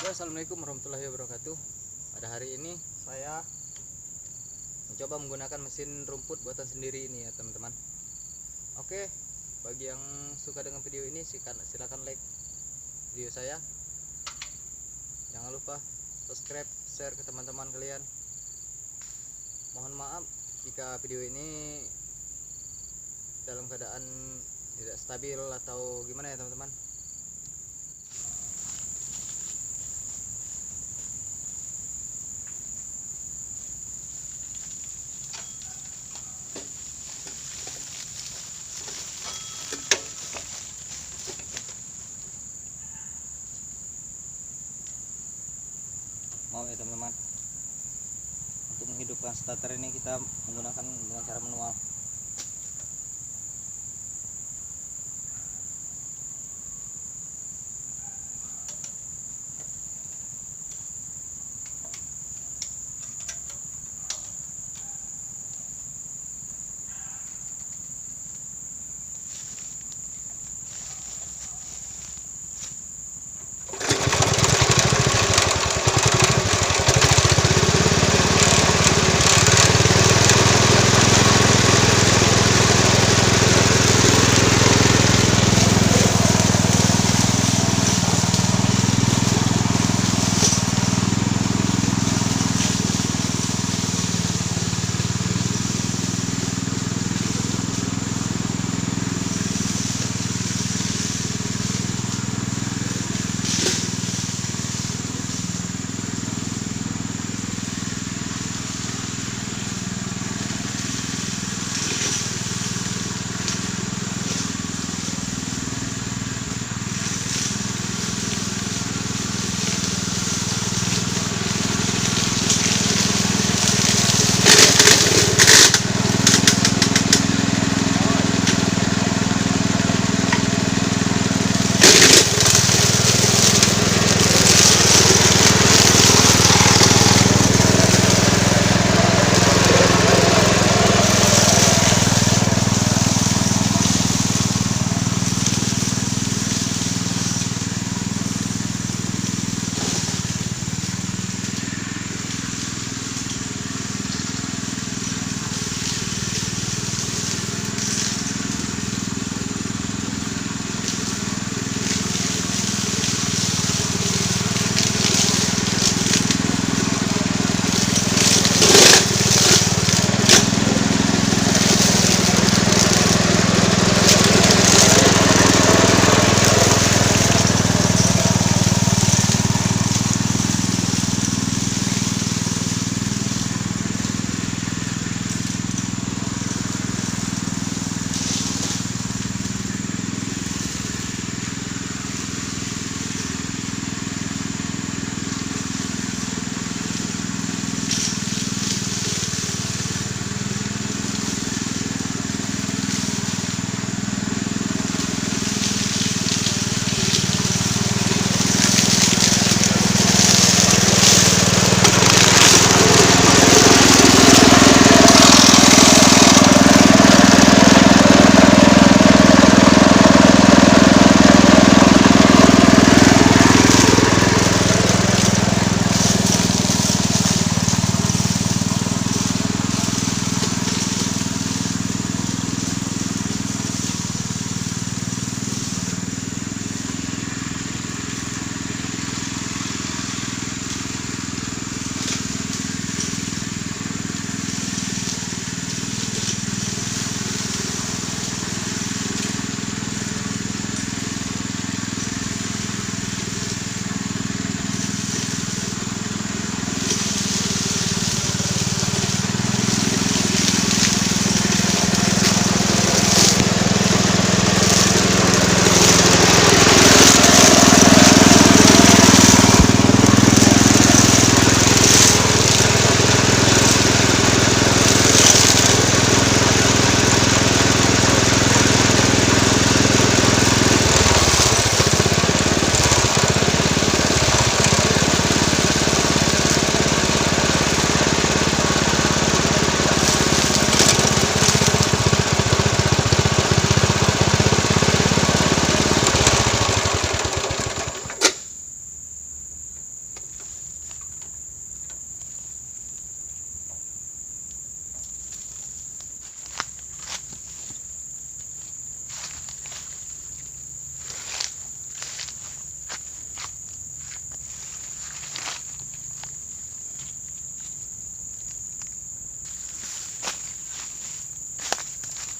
Assalamualaikum warahmatullahi wabarakatuh. Pada hari ini saya mencoba menggunakan mesin rumput buatan sendiri ini ya teman-teman. Oke, bagi yang suka dengan video ini silakan like video saya. Jangan lupa subscribe, share ke teman-teman kalian. Mohon maaf jika video ini dalam keadaan tidak stabil atau gimana ya teman-teman. Maaf ya teman-teman, untuk menghidupkan starter ini kita menggunakan dengan cara manual.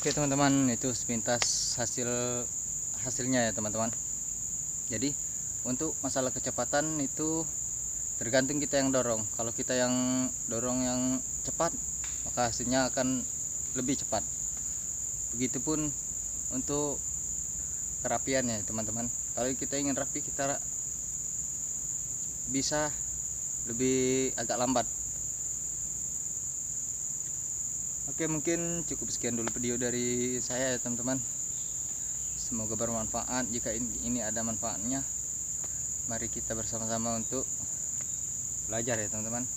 Oke teman-teman, itu sepintas hasilnya ya teman-teman. Jadi untuk masalah kecepatan itu tergantung kita yang dorong. Kalau kita yang dorong yang cepat, maka hasilnya akan lebih cepat. Begitupun untuk kerapiannya teman-teman. Kalau kita ingin rapi, kita bisa lebih agak lambat. Oke, mungkin cukup sekian dulu video dari saya ya teman-teman. Semoga bermanfaat. Jika ini ada manfaatnya, mari kita bersama-sama untuk belajar ya teman-teman.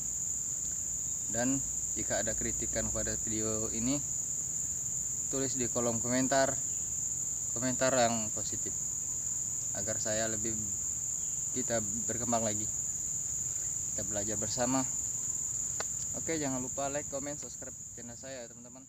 Dan jika ada kritikan pada video ini, tulis di kolom komentar yang positif agar kita berkembang lagi, kita belajar bersama. Oke, jangan lupa like, comment, subscribe channel saya ya teman-teman.